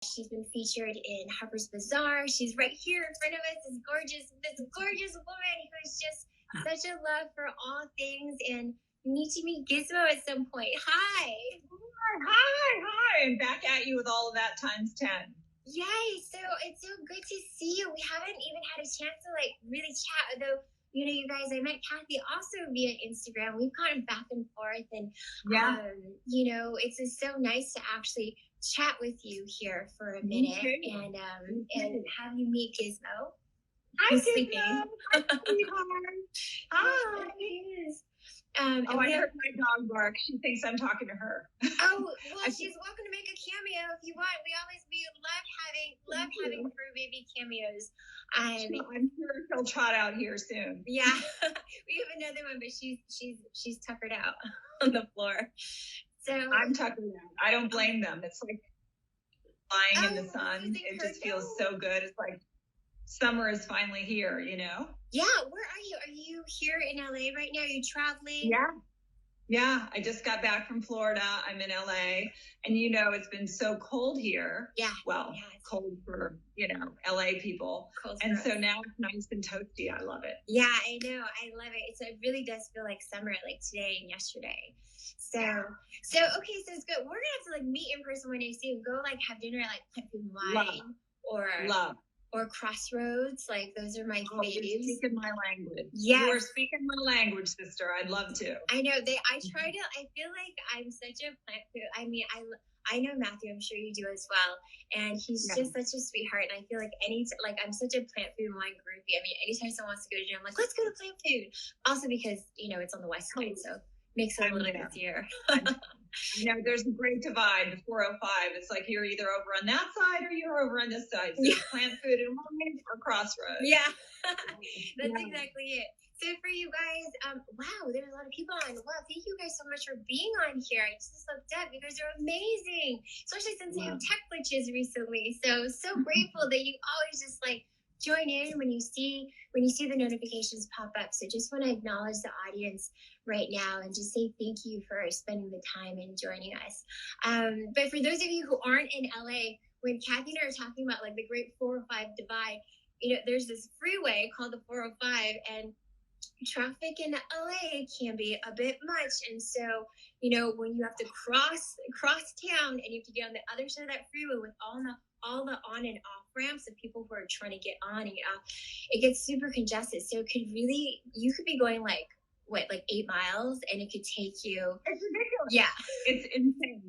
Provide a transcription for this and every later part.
She's been featured in Harper's Bazaar. She's right here in front of us, this gorgeous woman who is just such a love for all things. And you need to meet Gizmo at some point. Hi. Hi. I'm back at you with all of that times 10. Yay. So it's so good to see you. We haven't even had a chance to really chat, though. You know, you guys, I met Kathy also via Instagram. We've gone back and forth, and you know, it's just so nice to actually chat with you here for a minute and have you meet Gizmo. Hi, Gizmo. Hi, sweetheart. Hi. I heard my dog bark. She thinks I'm talking to her. Oh, well, she's welcome to make a cameo if you want. We love having fur baby cameos. I'm sure she'll trot out here soon. Yeah, we have another one, but she's tuckered out on the floor. So I'm tuckered out. I don't blame them. It's like lying in the sun. It just feels so good. It's like summer is finally here, you know? Yeah. Where are you? Are you here in LA right now? Are you traveling? Yeah. I just got back from Florida. I'm in LA, and you know, it's been so cold here. Yeah. Well, cold for, you know, LA people. And so now it's nice and toasty. I love it. Yeah, I know. I love it. It really does feel like summer, like today and yesterday. So okay, so it's good. We're gonna have to meet in person one day soon. Go have dinner at Plant Food Wine or Crossroads. Those are my faves. You're speaking my language. Yes. You are speaking my language, sister. I'd love to. I know. I feel like I'm such a plant food. I mean, I know Matthew. I'm sure you do as well. And he's just such a sweetheart. And I feel like I'm such a Plant Food Wine groupie. I mean, anytime someone wants to go to dinner, I'm like, let's go to Plant Food. Also because, you know, it's on the West Side, so it makes it a little easier. You know, there's a great divide, the 405. It's like you're either over on that side or you're over on this side. So Plant Food and Wine or Crossroads. Yeah, that's exactly it. So for you guys, wow, there's a lot of people on. Wow, thank you guys so much for being on here. I just looked up. You guys are amazing, especially since I have tech glitches recently. So grateful that you always just join in when you see the notifications pop up. So just want to acknowledge the audience right now and just say thank you for spending the time and joining us. But for those of you who aren't in LA, when Kathy and I are talking about the great 405 divide, you know, there's this freeway called the 405, and traffic in LA can be a bit much. And so, you know, when you have to cross town and you have to get on the other side of that freeway with all the on and off ramps of people who are trying to get on and get off, it gets super congested. So you could be going 8 miles, and it could take you. It's ridiculous. Yeah. It's insane.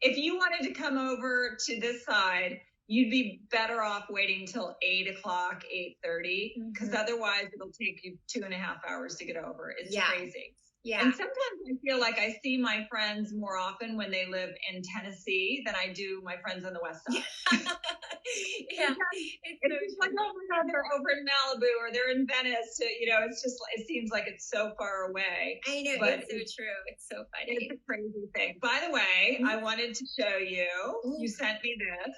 If you wanted to come over to this side, you'd be better off waiting till 8 o'clock, 8:30, because otherwise it'll take you 2.5 hours to get over. It's crazy. Yeah. And sometimes I feel like I see my friends more often when they live in Tennessee than I do my friends on the West Side. It's like, oh my God, they're over in Malibu or they're in Venice. You know, it's just, it seems like it's so far away. I know, but it's so true. It's so funny. It's a crazy thing. By the way, I wanted to show you. You sent me this.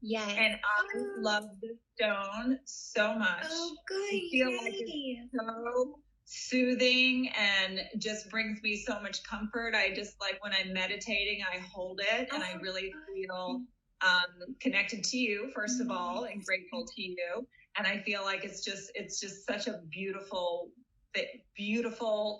Yes. And I love this stone so much. Oh, good. I feel like it's so soothing and just brings me so much comfort. I just when I'm meditating, I hold it and I really feel connected to you, first of all, and grateful to you. And I feel like it's just such a beautiful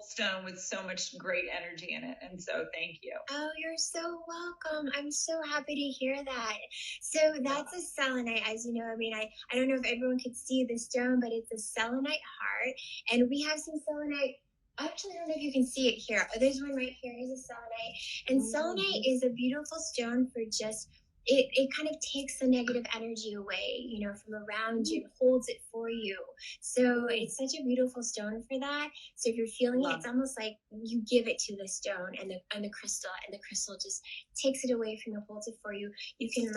stone with so much great energy in it. And so thank you. Oh, you're so welcome. I'm so happy to hear that. So that's a selenite, as you know. I mean, I don't know if everyone could see the stone, but it's a selenite heart. And we have some selenite. Actually, I don't know if you can see it here. There's one right here. Here's a selenite. And selenite is a beautiful stone for just it kind of takes the negative energy away, you know, from around you and holds it for you. So it's such a beautiful stone for that. So if you're feeling it, it's almost like you give it to the stone and the crystal, and the crystal just takes it away from you, holds it for you. You can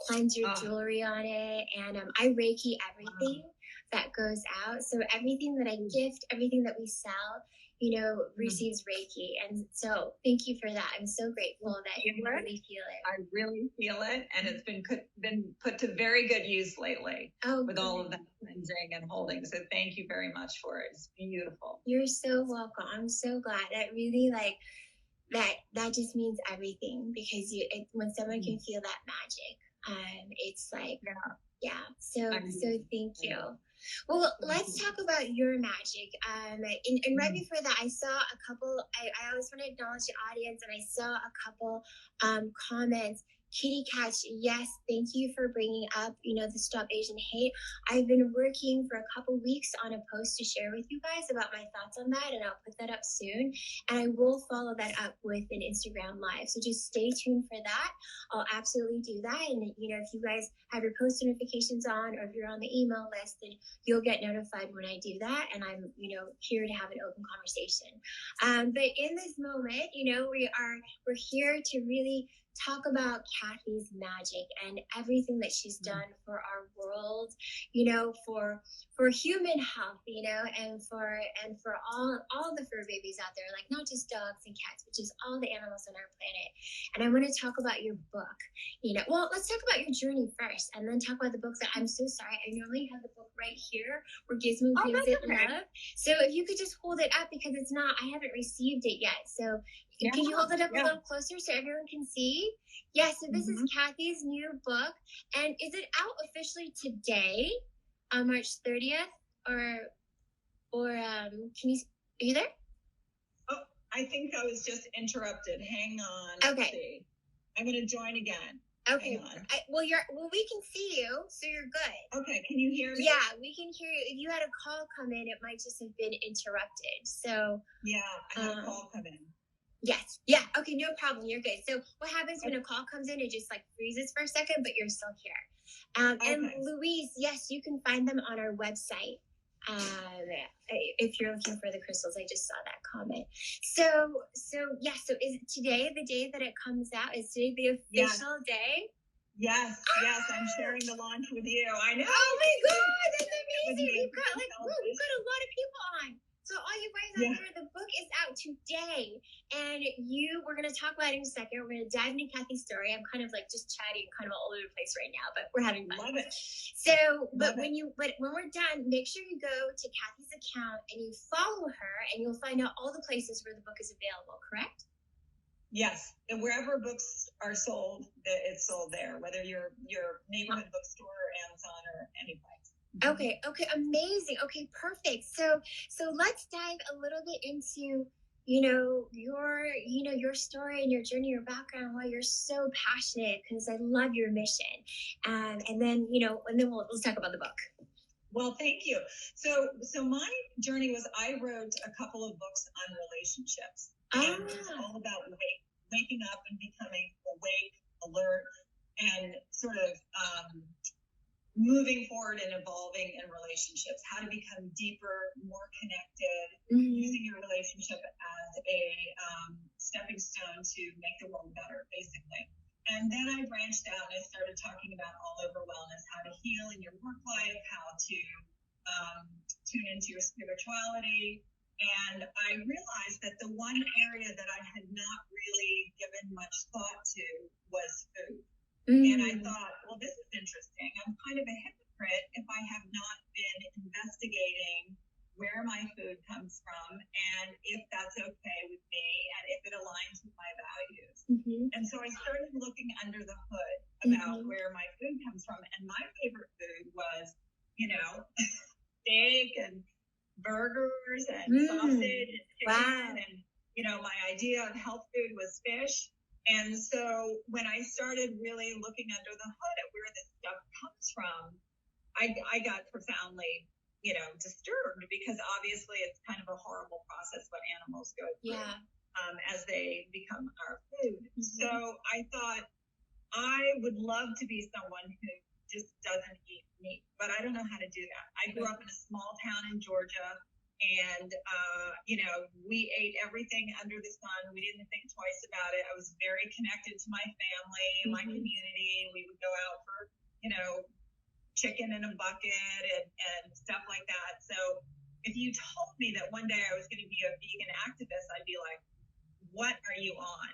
cleanse your jewelry on it, and I Reiki everything that goes out. So everything that I gift, everything that we sell, you know, receives Reiki. And so thank you for that. I'm so grateful that you really feel it. I really feel it. And it's been put to very good use lately with all of that cleansing and holding. So thank you very much for it. It's beautiful. You're so welcome. I'm so glad. That really that just means everything, because when someone can feel that magic, it's like, yeah. So thank you. Well, let's talk about your magic. And right before that, I saw a couple. I always want to acknowledge the audience, and I saw a couple comments. Kitty Catch, yes, thank you for bringing up, the Stop Asian Hate. I've been working for a couple weeks on a post to share with you guys about my thoughts on that, and I'll put that up soon. And I will follow that up with an Instagram live. So just stay tuned for that. I'll absolutely do that. And, if you guys have your post notifications on, or if you're on the email list, then you'll get notified when I do that. And I'm, here to have an open conversation. But in this moment, we're here to really talk about Kathy's magic and everything that she's done for our world, for human health, and for all the fur babies out there, like not just dogs and cats, but just all the animals on our planet. And I want to talk about your book. Well, let's talk about your journey first, and then talk about the book. That I'm so sorry, I normally have the book right here where Gizmo gives it love. So if you could just hold it up, because I haven't received it yet. So can you hold it up a little closer so everyone can see? Yeah, so this is Kathy's new book. And is it out officially today, on March 30th? Or are you there? Oh, I think I was just interrupted. Hang on. Okay. Let's see. I'm going to join again. Okay. We can see you, so you're good. Okay. Can you hear me? Yeah, we can hear you. If you had a call come in, it might just have been interrupted. So yeah, I had a call come in. Yes. Yeah. Okay. No problem. You're good. So what happens when a call comes in? It just freezes for a second, but you're still here. Okay. And Louise, yes, you can find them on our website. If you're looking for the crystals, I just saw that comment. So is it today the day that it comes out? Is today the official day? Yes, I'm sharing the launch with you. I know. Oh my God, that's amazing. We've got a lot of people on. So all you guys out there, the book is out today, and we're going to talk about it in a second. We're going to dive into Kathy's story. I'm kind of just chatting kind of all over the place right now, but we're having fun. Love it. So, but when we're done, make sure you go to Kathy's account and you follow her, and you'll find out all the places where the book is available, correct? Yes, and wherever books are sold, it's sold there, whether your neighborhood bookstore or Amazon or any place. Okay, amazing. Okay, perfect. So let's dive a little bit into, your story and your journey, your background, why you're so passionate, because I love your mission. And then, let's talk about the book. Well, thank you. So my journey was, I wrote a couple of books on relationships. And it was all about waking up and becoming awake, alert, and sort of moving forward and evolving in relationships, how to become deeper, more connected, using your relationship as a stepping stone to make the world better, basically. And then I branched out and I started talking about all over wellness, how to heal in your work life, how to tune into your spirituality. And I realized that the one area that I had not really given much thought to was food. And I thought, well, this is interesting. I'm kind of a hypocrite if I have not been investigating where my food comes from and if that's okay with me and if it aligns with my values. And so I started looking under the hood about where my food comes from. And my favorite food was, steak and burgers and sausage and chicken. And, my idea of health food was fish. And so when I started really looking under the hood at where this stuff comes from, I got profoundly, disturbed, because obviously it's kind of a horrible process what animals go through as they become our food. So I thought I would love to be someone who just doesn't eat meat, but I don't know how to do that. I grew up in a small town in Georgia. And, we ate everything under the sun. We didn't think twice about it. I was very connected to my family, my community. We would go out for, chicken in a bucket and stuff like that. So if you told me that one day I was going to be a vegan activist, I'd be like, what are you on?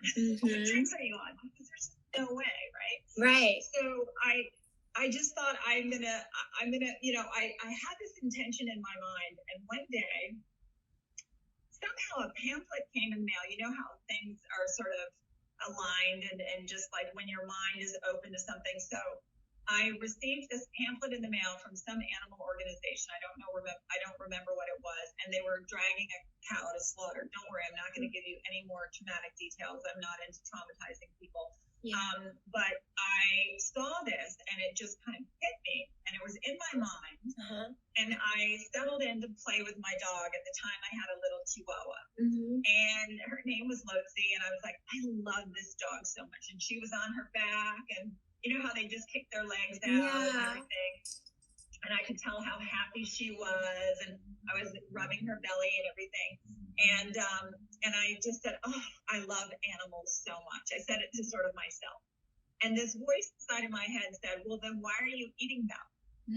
What drinks are you on? Because there's just no way, right? Right. So I just thought I'm gonna, I had this intention in my mind, and one day somehow a pamphlet came in the mail. You know how things are sort of aligned and just like when your mind is open to something. So I received this pamphlet in the mail from some animal organization. I don't remember what it was. And they were dragging a cow to slaughter. Don't worry, I'm not going to give you any more traumatic details. I'm not into traumatizing people. Yeah. But I saw this and it just kind of hit me and it was in my mind. And I settled in to play with my dog. At the time I had a little Chihuahua and her name was Lotzi. And I was like, I love this dog so much. And she was on her back and you know how they just kick their legs out and everything. And I could tell how happy she was. And I was rubbing her belly and everything. And I just said, oh, I love animals so much. I said it to sort of myself. And this voice inside of my head said, well, then why are you eating them?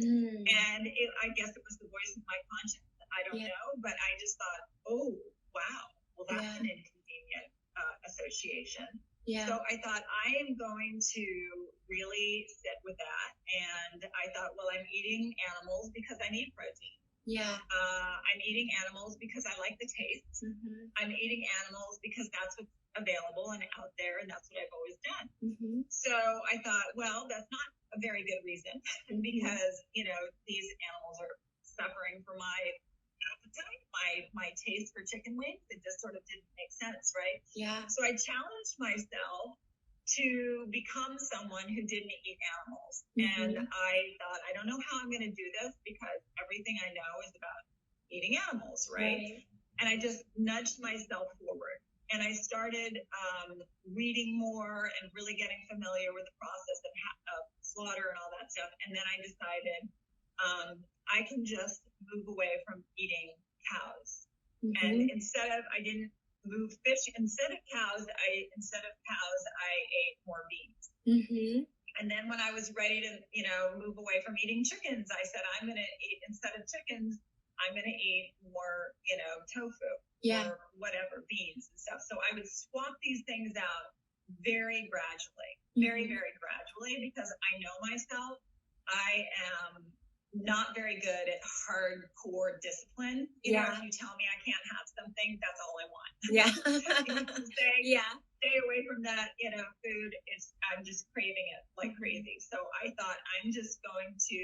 And I guess it was the voice of my conscience. I don't know. But I just thought, oh, wow. Well, that's an inconvenient association. Yeah. So I thought I am going to really sit with that. And I thought, well, I'm eating animals because I need protein. Yeah. I'm eating animals because I like the taste. I'm eating animals because that's what's available and out there, and that's what I've always done. So I thought, well, that's not a very good reason because, you know, these animals are suffering from my appetite, my taste for chicken wings. It just sort of didn't make sense, right? Yeah. So I challenged myself to become someone who didn't eat animals. And I thought, I don't know how I'm going to do this because everything I know is about eating animals, right? And I just nudged myself forward. And I started reading more and really getting familiar with the process of slaughter and all that stuff. And then I decided I can just move away from eating cows. And I didn't move fish. Instead of cows, I ate more beans. And then when I was ready to, you know, move away from eating chickens, I said, I'm going to eat, instead of chickens, I'm going to eat more, you know, tofu or whatever, beans and stuff. So I would swap these things out very gradually, very, very gradually, because I know myself. I am not very good at hardcore discipline. You know, if you tell me I can't have something, that's all I want. Stay away from that, you know, food. I'm just craving it like crazy. So I thought I'm just going to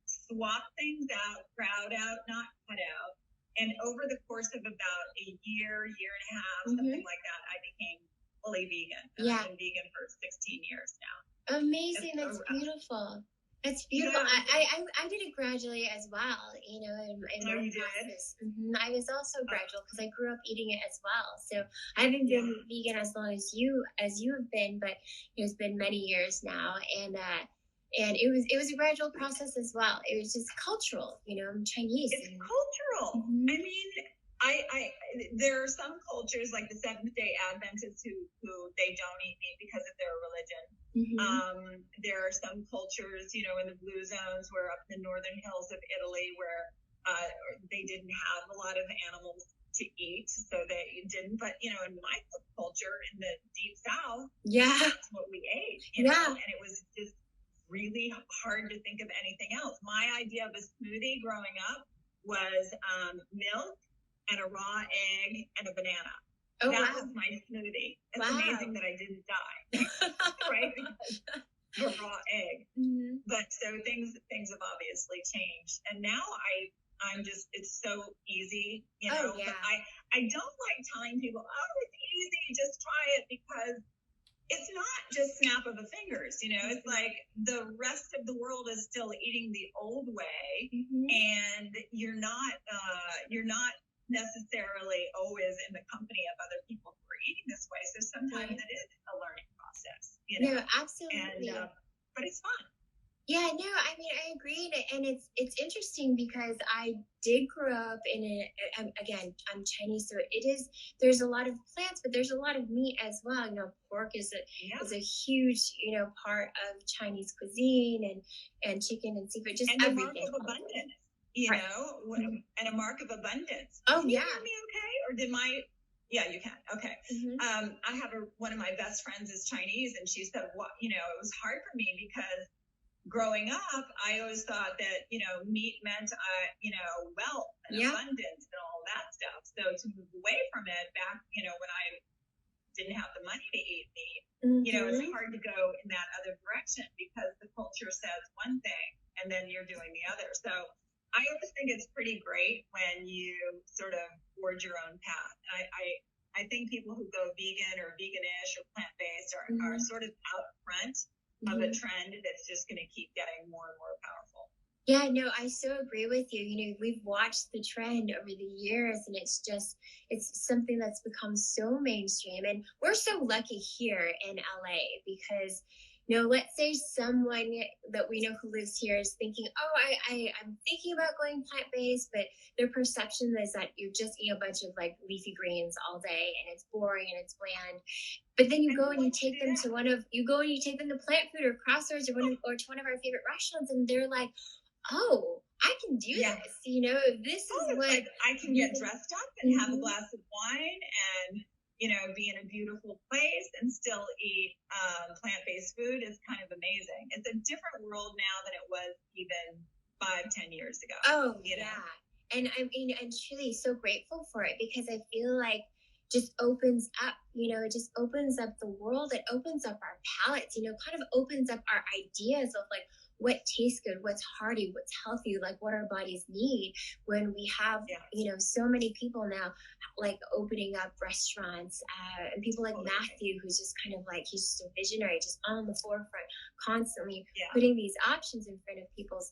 swap things out, crowd out, not cut out. And over the course of about a year and a half, something like that, I became fully vegan. And I've been vegan for 16 years now. Amazing. That's beautiful. It's beautiful. Yeah. I did it gradually as well, you know, in my process. I was also gradual because I grew up eating it as well. So I haven't been vegan as long as you have been, but it's been many years now. And it was a gradual process as well. It was just cultural, you know, I'm Chinese. It's cultural. I mean, I there are some cultures like the Seventh-day Adventists who they don't eat meat because of their religion. There are some cultures, you know, in the blue zones where up in the northern hills of Italy where they didn't have a lot of animals to eat, so they didn't. But, you know, in my culture in the deep south, that's what we ate, you know, and it was just really hard to think of anything else. My idea of a smoothie growing up was milk and a raw egg and a banana. That was my smoothie. It's amazing that I didn't die, right? Because the raw egg. But so things have obviously changed, and now I'm just, it's so easy, you know. But I don't like telling people, oh, it's easy, just try it, because it's not just snap of the fingers, you know. It's like the rest of the world is still eating the old way, and you're not necessarily always in the company of other people who are eating this way. So sometimes it is a learning process, you know. No, absolutely. And, but it's fun. Yeah, no, I mean, I agree. And it's interesting because I did grow up again, I'm Chinese, so there's a lot of plants, but there's a lot of meat as well. You know, pork is a huge, you know, part of Chinese cuisine, and chicken and seafood, just and everything. And a mark of abundance, you know, and a mark of abundance. Oh, can you hear me okay? Or did yeah, you can. Okay. I have one of my best friends is Chinese, and she said, you know, it was hard for me because growing up, I always thought that, meat meant, wealth and abundance and all that stuff. So to move away from it back, when I didn't have the money to eat meat, it's hard to go in that other direction because the culture says one thing and then you're doing the other. So I always think it's pretty great when you sort of forge your own path. I think people who go vegan or veganish or plant-based are sort of out front of a trend that's just going to keep getting more and more powerful. Yeah, no, I so agree with you. We've watched the trend over the years, and it's something that's become so mainstream. And we're so lucky here in LA because, let's say someone that we know who lives here is thinking, oh, I'm thinking about going plant-based, but their perception is that you just eat a bunch of like leafy greens all day and it's boring and it's bland. But then you go and you take them to Plant Food or Crossroads or to one of our favorite restaurants, and they're like, oh, I can do this. This is what like I can get dressed up and have a glass of wine and be in a beautiful place and still eat plant-based food is kind of amazing. It's a different world now than it was even 5-10 years ago. Oh, yeah. And I'm truly so grateful for it because I feel like just opens up, it just opens up the world. It opens up our palates, kind of opens up our ideas of like what tastes good, what's hearty, what's healthy, like what our bodies need when we have, so many people now like opening up restaurants and people like Matthew, who's just kind of like, he's just a visionary, just on the forefront, constantly putting these options in front of people's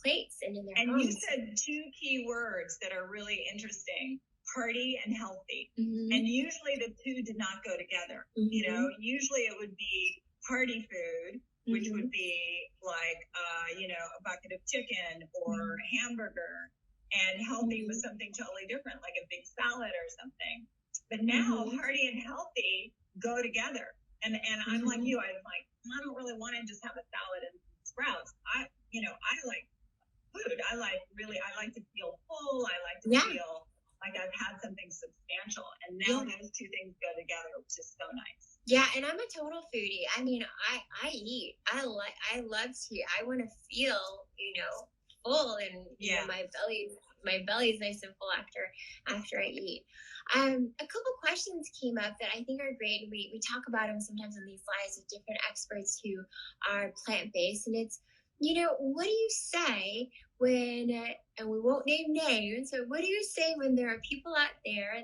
plates and in their homes. And you said two key words that are really interesting: hearty and healthy. And usually the two did not go together. Usually it would be hearty food, which would be like, a bucket of chicken or a hamburger, and healthy was something totally different, like a big salad or something. But now hearty and healthy go together. And I'm like you, I don't really want to just have a salad and sprouts. I like food. I like to feel full. I like to feel like I've had something substantial. And now those two things go together, which is so nice. Yeah, and I'm a total foodie. I mean, I eat. I love to eat. I want to feel, full, and my belly's nice and full after I eat. A couple questions came up that I think are great. We talk about them sometimes in these lives with different experts who are plant-based, and it's, what do you say when, and we won't name names, so what do you say when there are people out there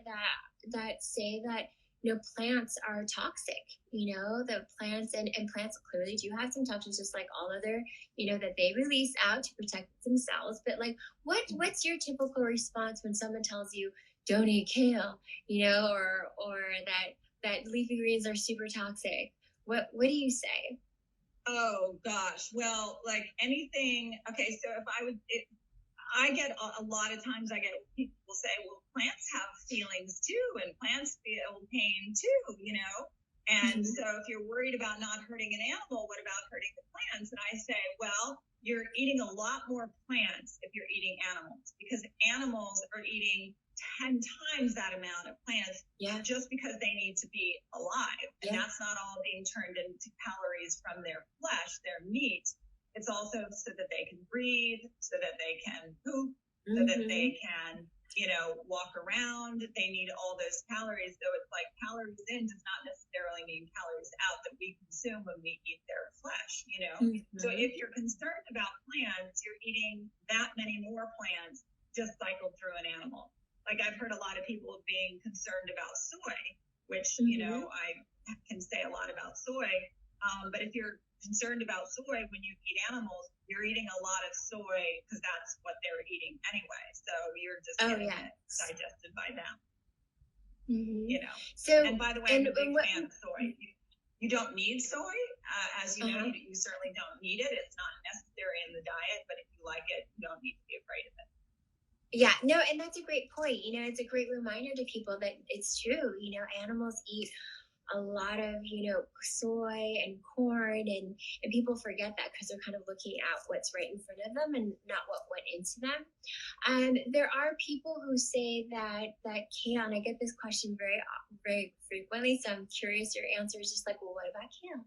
that say that plants are toxic, the plants and plants clearly do have some toxins, just like all other, that they release out to protect themselves. But like, what's your typical response when someone tells you don't eat kale, or that leafy greens are super toxic? What do you say? Oh gosh. Well, like anything. Okay. So I get a lot of times people say, well, plants have feelings too, and plants feel pain too, And so if you're worried about not hurting an animal, what about hurting the plants? And I say, well, you're eating a lot more plants if you're eating animals, because animals are eating 10 times that amount of plants just because they need to be alive. And that's not all being turned into calories from their flesh, their meat. It's also so that they can breathe, so that they can poop, so that they can, walk around. They need all those calories. So it's like calories in does not necessarily mean calories out that we consume when we eat their flesh, So if you're concerned about plants, you're eating that many more plants just cycled through an animal. Like I've heard a lot of people being concerned about soy, which, I can say a lot about soy. But if you're concerned about soy when you eat animals, you're eating a lot of soy because that's what they're eating anyway. So you're just getting it digested by them. So, and by the way, I'm a big fan of soy. You don't need soy. As you know, you certainly don't need it. It's not necessary in the diet, but if you like it, you don't need to be afraid of it. Yeah, no, and that's a great point. It's a great reminder to people that it's true. Animals eat a lot of, soy and corn, and people forget that because they're kind of looking at what's right in front of them and not what went into them. There are people who say that kale, and I get this question very, very frequently, so I'm curious your answer is just like, well, what about kale?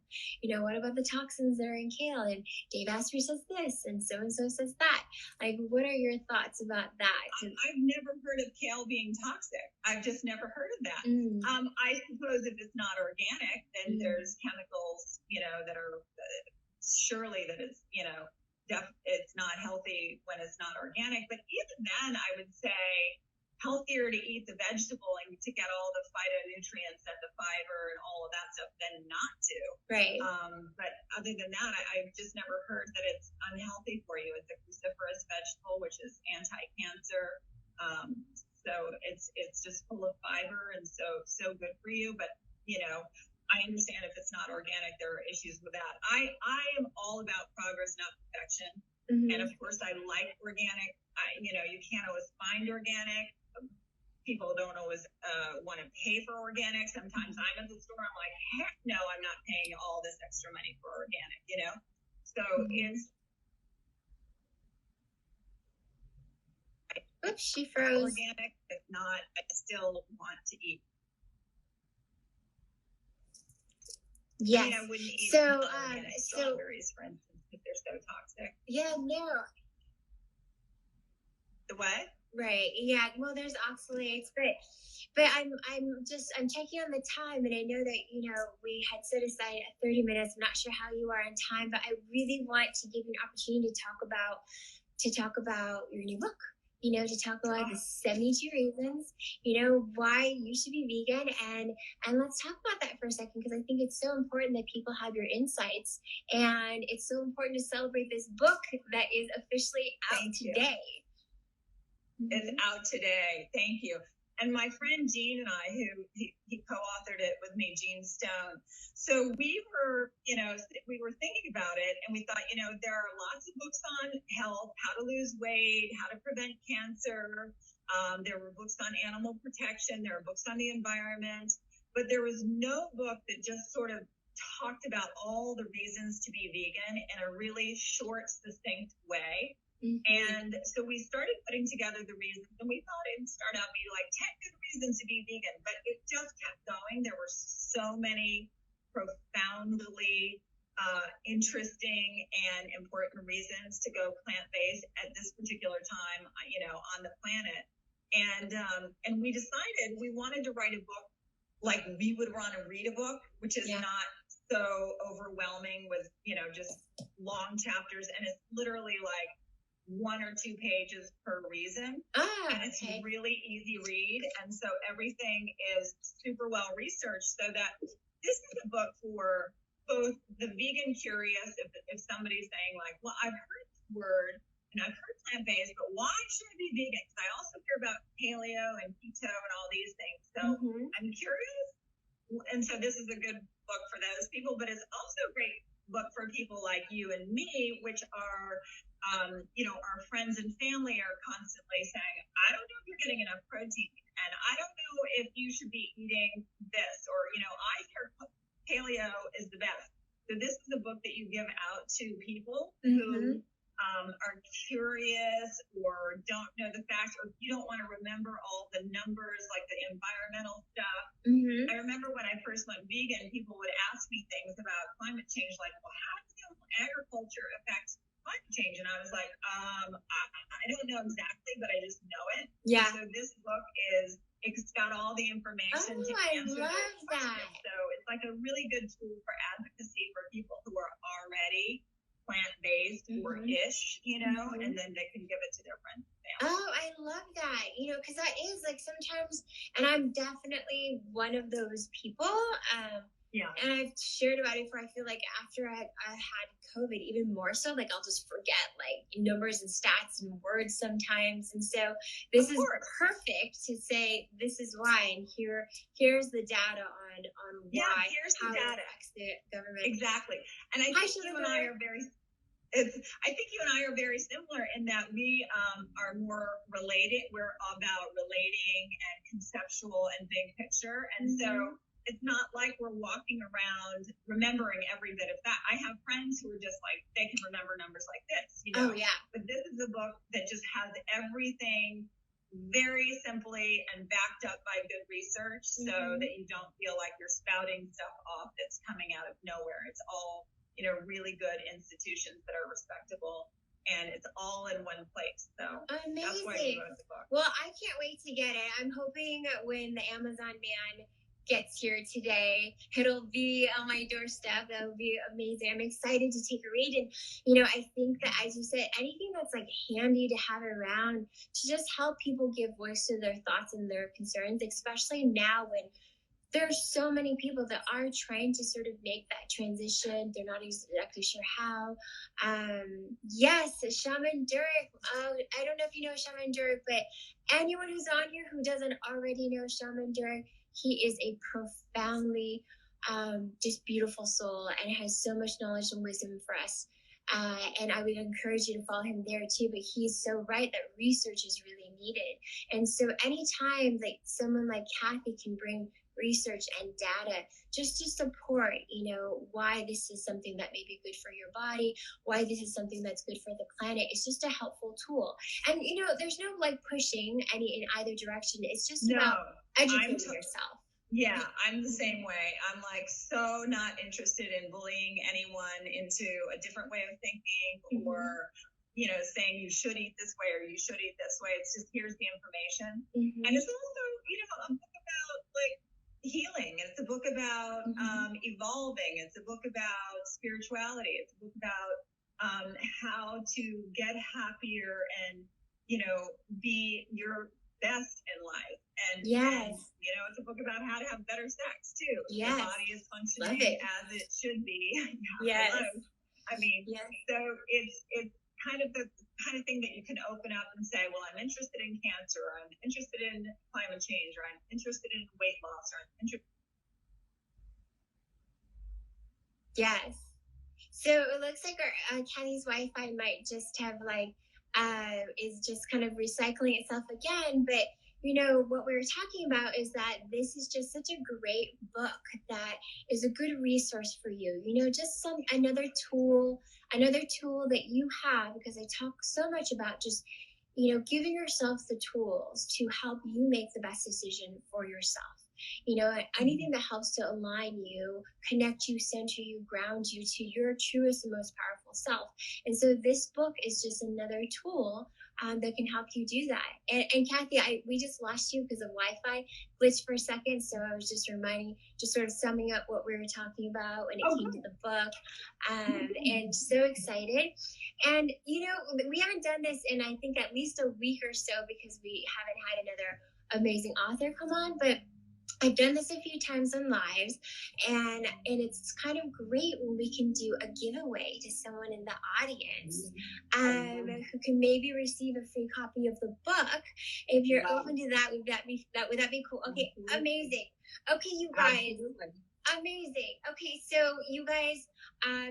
What about the toxins that are in kale? And Dave Asprey says this, and so says that. Like, what are your thoughts about that? I've never heard of kale being toxic. I've just never heard of that. I suppose if it's not organic, then there's chemicals, that are surely that it's, it's not healthy when it's not organic. But even then, I would say healthier to eat the vegetable and to get all the phytonutrients and the fiber and all of that stuff than not to. Right. But other than that, I've just never heard that it's unhealthy for you. It's a cruciferous vegetable, which is anti-cancer. So it's just full of fiber and so good for you. But, I understand if it's not organic, there are issues with that. I am all about progress, not perfection. And of course, I like organic. You can't always find organic. People don't always want to pay for organic. Sometimes I'm at the store, I'm like, heck no, I'm not paying all this extra money for organic, So it's oops, she froze. Organic, if not, I still want to eat. Yes. I wouldn't eat organic strawberries, for instance, if they're so toxic. Yeah, no. The what? Right. Yeah. Well, there's oxalates, but I'm checking on the time, and I know that we had set aside 30 minutes. I'm not sure how you are on time, but I really want to give you an opportunity to talk about your new book. To talk about the 72 reasons, why you should be vegan, and let's talk about that for a second, because I think it's so important that people have your insights, and it's so important to celebrate this book that is officially out today. It's out today. Thank you. And my friend Jean and I, who he co-authored it with me, Jean Stone. So we were thinking about it, and we thought, there are lots of books on health, how to lose weight, how to prevent cancer. There were books on animal protection. There are books on the environment, but there was no book that just sort of talked about all the reasons to be vegan in a really short, succinct way. And so we started putting together the reasons, and we thought it'd start out being like 10 good reasons to be vegan, but it just kept going. There were so many profoundly interesting and important reasons to go plant-based at this particular time, on the planet. And we decided we wanted to write a book like we would want to read a book, which is not so overwhelming with, just long chapters. And it's literally like 1 or 2 pages per reason. And it's a really easy read. And so everything is super well researched, so that this is a book for both the vegan curious, if somebody's saying like, well, I've heard this word and I've heard plant-based, but why should I be vegan? Because I also hear about paleo and keto and all these things. So I'm curious. And so this is a good book for those people, but it's also a great book for people like you and me, which are, our friends and family are constantly saying, I don't know if you're getting enough protein, and I don't know if you should be eating this, or, I hear paleo is the best. So this is a book that you give out to people who are curious or don't know the facts, or you don't want to remember all the numbers, like the environmental stuff. I remember when I first went vegan, people would ask me things about climate change, like, well, how does agriculture affect climate change? And I was like, I don't know exactly, but I just know it. Yeah. So this book it's got all the information to answer those questions. So it's like a really good tool for advocacy for people who are already plant-based or ish, and then they can give it to their friends and family. Oh, I love that. Because that is like sometimes, and I'm definitely one of those people. And I've shared about it before. I feel like after I had COVID, even more so, like I'll just forget like numbers and stats and words sometimes. And so this is perfect to say this is why, and here's the data on why, here's how the data. It affects the government. Exactly. And I think you and I are very similar in that we are more related. We're about relating and conceptual and big picture. And so it's not like we're walking around remembering every bit of that. I have friends who are just like, they can remember numbers like this, you know? Oh, yeah. But this is a book that just has everything very simply and backed up by good research, so that you don't feel like you're spouting stuff off that's coming out of nowhere. It's all, you know, really good institutions that are respectable, and it's all in one place. So amazing. That's why we wrote the book. Well, I can't wait to get it. I'm hoping when the Amazon man gets here today, it'll be on my doorstep. That would be amazing. I'm excited to take a read. And, you know, I think that, as you said, anything that's like handy to have around to just help people give voice to their thoughts and their concerns, especially now when there's so many people that are trying to sort of make that transition. They're not exactly sure how. Yes, Shaman Durek. I don't know if you know Shaman Durek, but anyone who's on here who doesn't already know Shaman Durek, he is a profoundly just beautiful soul and has so much knowledge and wisdom for us. And I would encourage you to follow him there too. But he's so right that research is really needed. And so anytime like someone like Kathy can bring research and data just to support, you know, why this is something that may be good for your body, why this is something that's good for the planet, it's just a helpful tool. And, you know, there's no like pushing any in either direction. It's just about educating yourself. Yeah, I'm the same way. I'm like so not interested in bullying anyone into a different way of thinking or, you know, saying you should eat this way or you should eat this way. It's just, here's the information. And it's also, you know, a book about like healing. It's a book about evolving. It's a book about spirituality. It's a book about how to get happier and, you know, be your best in life. And, and, you know, it's a book about how to have better sex too. Your body is functioning as it should be. I mean, so it's kind of the kind of thing that you can open up and say, well, I'm interested in cancer, or I'm interested in climate change, or I'm interested in weight loss, or I'm interested. Yes. So it looks like our Kathy's Wi-Fi might just have like is just kind of recycling itself again. But you know what we were talking about is that this is just such a great book that is a good resource for you. You know, just another tool that you have, because I talk so much about just, you know, giving yourself the tools to help you make the best decision for yourself. You know, anything that helps to align you, connect you, center you, ground you to your truest and most powerful self. And so this book is just another tool that can help you do that. And Kathy, we just lost you because of Wi-Fi glitched for a second. So I was just sort of summing up what we were talking about when it came to the book. And so excited. And, you know, we haven't done this in, I think, at least a week or so because we haven't had another amazing author come on. But I've done this a few times on lives, and it's kind of great when we can do a giveaway to someone in the audience who can maybe receive a free copy of the book. If you're open to that, would that be cool? Okay, amazing. Okay, you guys. Amazing. Okay, so you guys,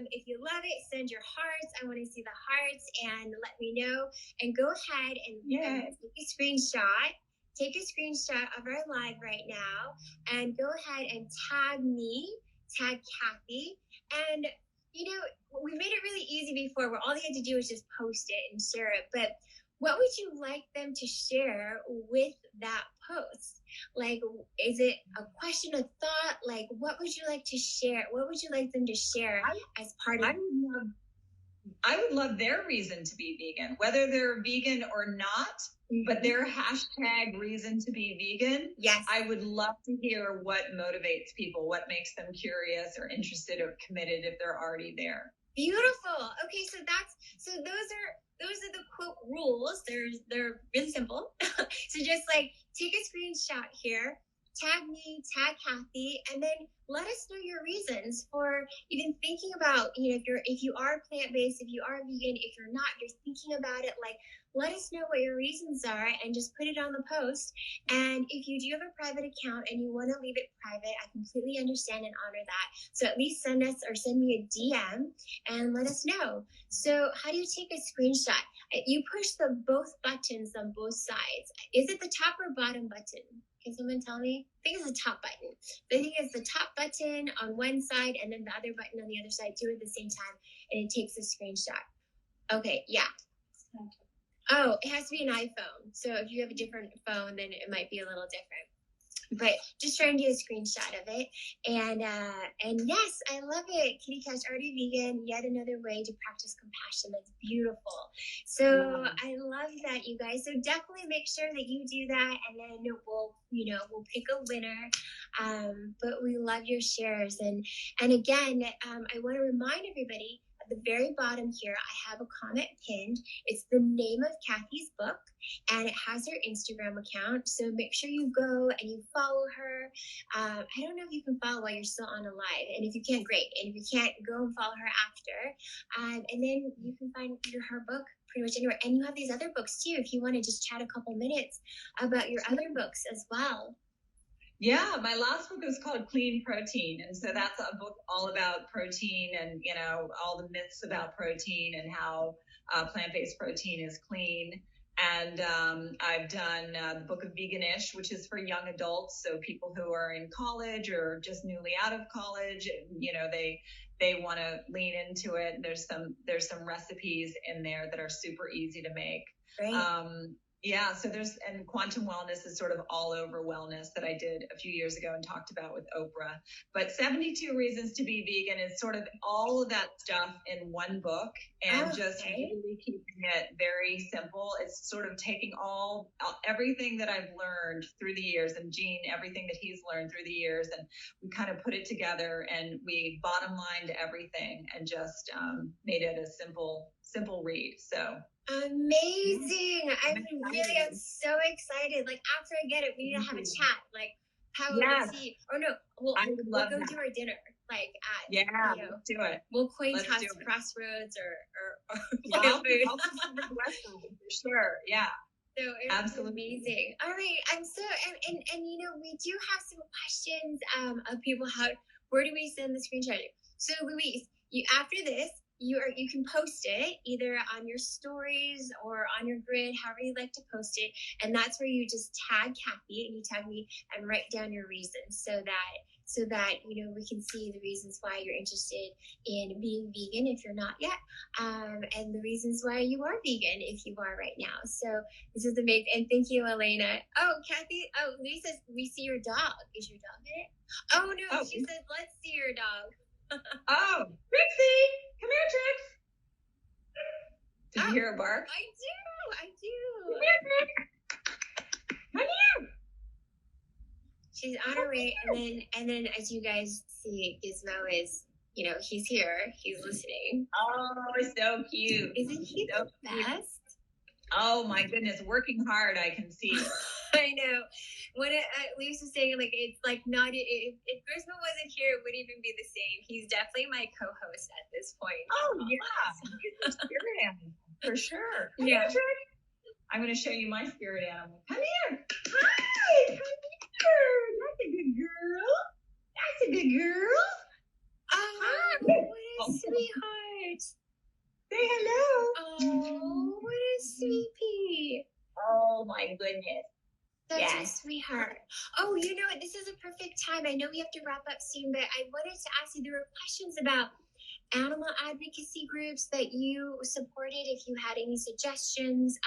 if you love it, send your hearts. I want to see the hearts and let me know. And go ahead and take a screenshot. Take a screenshot of our live right now and go ahead and tag me, tag Kathy. And, you know, we made it really easy before where all they had to do was just post it and share it. But what would you like them to share with that post? Like, is it a question, a thought? Like, what would you like to share? What would you like them to share as part of I would love their reason to be vegan, whether they're vegan or not, but their hashtag reason to be vegan. Yes. I would love to hear what motivates people, what makes them curious or interested or committed if they're already there. Beautiful. Okay, so those are the quote rules. They're really simple. So just like take a screenshot here, tag me, tag Kathy, and then let us know your reasons for even thinking about, you know, if you are plant-based, if you are vegan, if you're not, you're thinking about it, like, let us know what your reasons are and just put it on the post. And if you do have a private account and you want to leave it private, I completely understand and honor that. So at least send me a DM and let us know. So how do you take a screenshot? You push both buttons on both sides. Is it the top or bottom button? Can someone tell me? I think it's the top button. I think it's the top button on one side and then the other button on the other side. Do it at the same time, and it takes a screenshot. Okay, yeah. Oh, it has to be an iPhone. So if you have a different phone, then it might be a little different. But just trying to do a screenshot of it. And yes, I love it. Kitty Cash, already vegan, yet another way to practice compassion. That's beautiful. So I love that, you guys. So definitely make sure that you do that, and then we'll pick a winner. But we love your shares. And again, I want to remind everybody, at the very bottom here, I have a comment pinned. It's the name of Kathy's book, and it has her Instagram account. So make sure you go and you follow her. I don't know if you can follow while you're still on a live, and if you can, great. And if you can't, go and follow her after. And then you can find her book pretty much anywhere. And you have these other books too, if you want to just chat a couple minutes about your other books as well. Yeah, my last book was called Clean Protein. And so that's a book all about protein and, all the myths about protein and how plant-based protein is clean. And I've done the book of Veganish, which is for young adults. So people who are in college or just newly out of college, they want to lean into it. There's some recipes in there that are super easy to make. Great. Yeah, so and quantum wellness is sort of all over wellness that I did a few years ago and talked about with Oprah. But 72 Reasons to Be Vegan is sort of all of that stuff in one book, and just really keeping it very simple. It's sort of taking everything that I've learned through the years, and Gene, everything that he's learned through the years, and we kind of put it together and we bottom lined everything and just made it a simple read. So amazing. I'm so excited. Like, after I get it, we need to have a chat, like have a tea. Or no, we'll go do our dinner. Like let's do it. We'll coin toss Crossroads or I'll come to the West Coast for sure. Yeah. So it was amazing. All right. I'm so and we do have some questions of people. Where do we send the screenshot? So Louise, after this, you can post it either on your stories or on your grid, however you like to post it, and that's where you just tag Kathy and you tag me and write down your reasons so that we can see the reasons why you're interested in being vegan if you're not yet, and the reasons why you are vegan if you are right now. So this is amazing, and thank you, Elena. Oh, Kathy. Oh, Lisa says we see your dog. Is your dog in it? Oh no, she said let's see your dog. Oh, Trixie, come here, Trix. Did you hear a bark? I do. Come here, Trix. Come here. She's on her way, and then as you guys see, Gizmo is, he's here, he's listening. Oh, so cute. Isn't he so the best? Oh my goodness, working hard, I can see. I know. When Lisa was saying, like, it's like not, if Grismo wasn't here, it wouldn't even be the same. He's definitely my co-host at this point. Oh, yeah. He's a spirit animal, for sure. Come here, Trick. I'm going to show you my spirit animal. Come here. Hi. Come here. That's a good girl. That's a good girl. Oh, what a sweetheart. Say hello. Oh, what a sweetie. Oh, my goodness. That's a sweetheart. Oh, this is a perfect time. I know we have to wrap up soon, but I wanted to ask you, there were questions about animal advocacy groups that you supported, if you had any suggestions,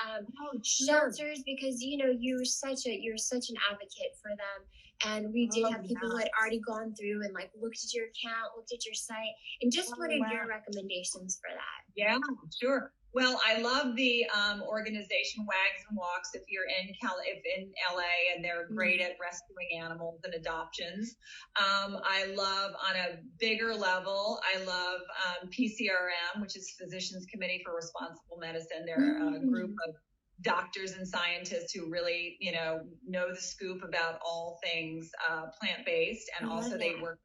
shelters, because you're such an advocate for them. And we did have people who had already gone through and looked at your account, looked at your site, and just wanted your recommendations for that. Yeah, sure. Well, I love the organization Wags and Walks if you're in LA, and they're great at rescuing animals and adoptions. I love, on a bigger level, I love PCRM, which is Physicians Committee for Responsible Medicine. They're a group of doctors and scientists who really, know the scoop about all things plant-based, and also they work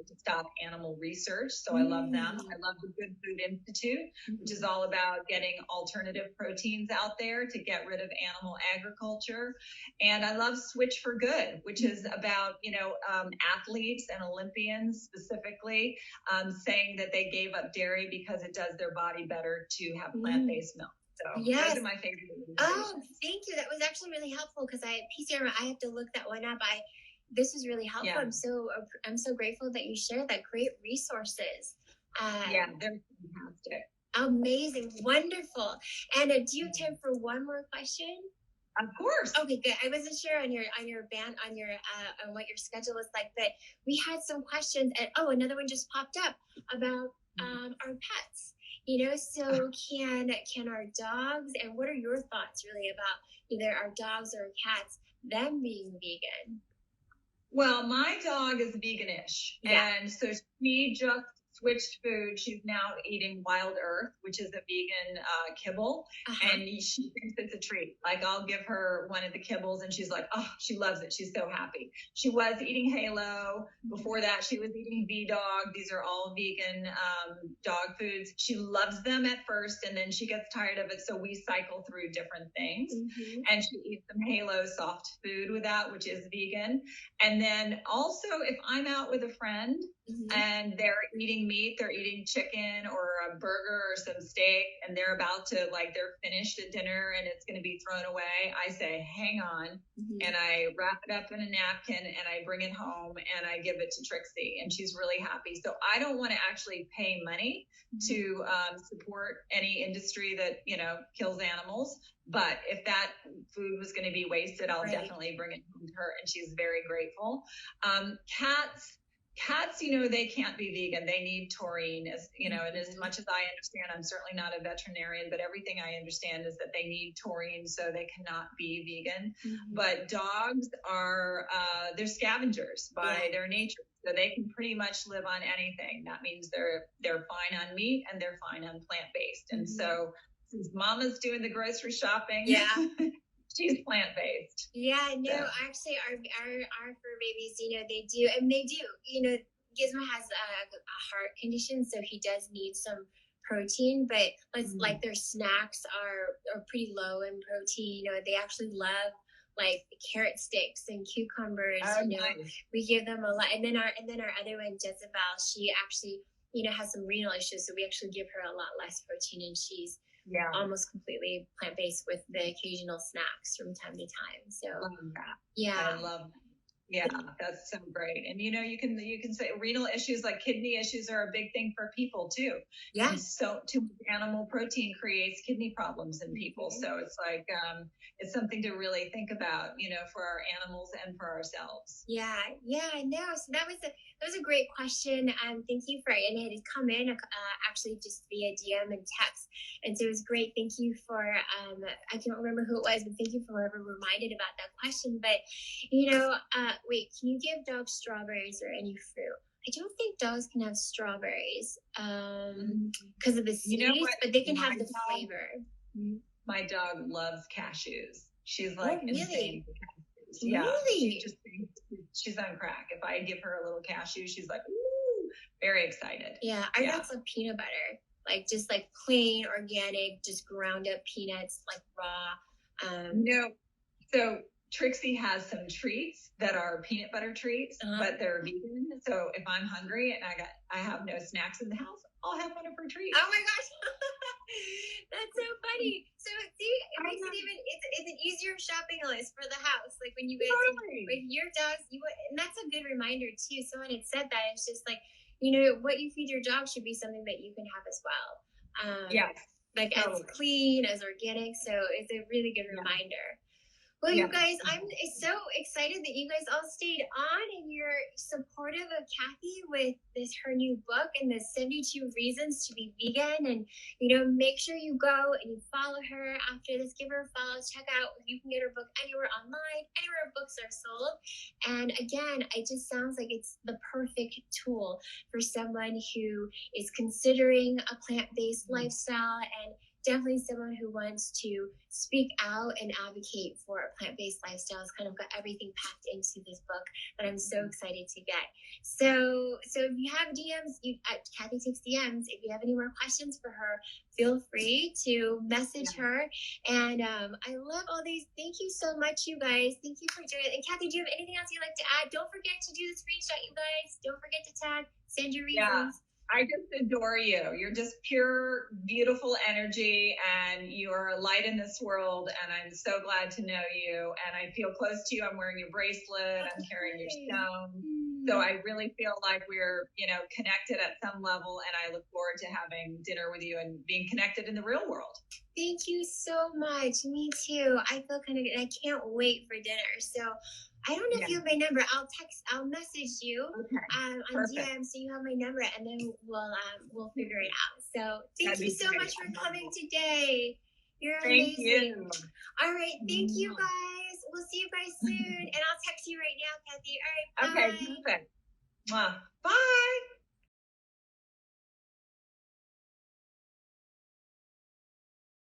to stop animal research. So I love them. I love the Good Food Institute, which is all about getting alternative proteins out there to get rid of animal agriculture. And I love Switch for Good, which is about, athletes and Olympians specifically saying that they gave up dairy because it does their body better to have plant-based milk. So yes. those are my favorite. Oh, thank you. That was actually really helpful because PCR, I have to look that one up. This was really helpful. Yeah. I'm so grateful that you shared that. Great resources. Yeah, they're fantastic. Amazing, wonderful. And do you have time for one more question? Of course. Okay, good. I wasn't sure on your band on what your schedule was like, but we had some questions. And another one just popped up about our pets. So can our dogs, and what are your thoughts really about either our dogs or cats, them being vegan? Well, my dog is veganish, and so she just switched food. She's now eating Wild Earth, which is a vegan kibble, and she thinks it's a treat. Like, I'll give her one of the kibbles, and she's like, oh, she loves it. She's so happy. She was eating Halo. Before that, she was eating V-Dog. These are all vegan dog foods. She loves them at first, and then she gets tired of it, so we cycle through different things. And she eats some Halo soft food with that, which is vegan. And then also, if I'm out with a friend and they're eating meat, they're eating chicken or a burger or some steak, and they're about to, they're finished at dinner and it's going to be thrown away, I say, hang on. And I wrap it up in a napkin and I bring it home and I give it to Trixie, and she's really happy. So I don't want to actually pay money to support any industry that, kills animals. But if that food was going to be wasted, I'll definitely bring it home to her, and she's very grateful. Cats, they can't be vegan. They need taurine, and as much as I understand, I'm certainly not a veterinarian, but everything I understand is that they need taurine, so they cannot be vegan. But dogs are, they're scavengers by their nature. So they can pretty much live on anything. That means they're fine on meat and they're fine on plant-based. And so since Mama's doing the grocery shopping, she's plant-based. Yeah, no, actually, our fur babies, they do. Gizmo has a heart condition, so he does need some protein. But like their snacks are pretty low in protein. They actually love carrot sticks and cucumbers. Nice. We give them a lot. And then our other one, Jezebel, she actually has some renal issues, so we actually give her a lot less protein, and she's almost completely plant-based with the occasional snacks from time to time. So I love that. Yeah, I love that. Yeah, that's so great. And you can say renal issues, like kidney issues, are a big thing for people too. Yeah. And so too much animal protein creates kidney problems in people. So it's it's something to really think about, for our animals and for ourselves. Yeah, I know. So that was a great question. Thank you and it had come in actually just via DM and text, and so it was great. Thank you for I can't remember who it was, but thank you for whoever reminded about that question. But wait, can you give dogs strawberries or any fruit? I don't think dogs can have strawberries because of the seeds, but they can have the flavor. My dog loves cashews. She's insane for cashews. Yeah, really? She's on crack. If I give her a little cashew, she's like, ooh, very excited. Yeah, our dogs love peanut butter, just plain organic, just ground up peanuts, raw. No, so Trixie has some treats that are peanut butter treats, but they're vegan. So if I'm hungry and I have no snacks in the house, I'll have one of her treats. Oh my gosh. That's so funny. So see, it makes it it's an easier shopping list for the house. When you guys with your dogs, and that's a good reminder too. Someone had said that. It's just what you feed your dog should be something that you can have as well. As clean, as organic. So it's a really good reminder. Well, you guys, I'm so excited that you guys all stayed on and you're supportive of Kathy with her new book and the 72 Reasons to be Vegan. And, make sure you go and you follow her after this. Give her a follow. Check out, you can get her book anywhere online, anywhere books are sold. And again, it just sounds like it's the perfect tool for someone who is considering a plant-based lifestyle, and definitely someone who wants to speak out and advocate for a plant-based lifestyle. It's kind of got everything packed into this book that I'm so excited to get. So if you have DMs, Kathy takes DMs. If you have any more questions for her, feel free to message her. And I love all these. Thank you so much, you guys. Thank you for doing it. And Kathy, do you have anything else you'd like to add? Don't forget to do the screenshot, you guys. Don't forget to tag, send your reasons. I just adore you. You're just pure, beautiful energy, and you are a light in this world. And I'm so glad to know you. And I feel close to you. I'm wearing your bracelet. I'm carrying your stone. So I really feel like we're, connected at some level. And I look forward to having dinner with you and being connected in the real world. Thank you so much. Me too. I feel kind of good. I can't wait for dinner. So I don't know if you have my number. I'll message you on DM so you have my number, and then we'll figure it out. So thank you so much for coming today. You're amazing. Thank you. All right. Thank you guys. We'll see you guys soon. And I'll text you right now, Kathy. All right. Bye. Okay, perfect. Bye.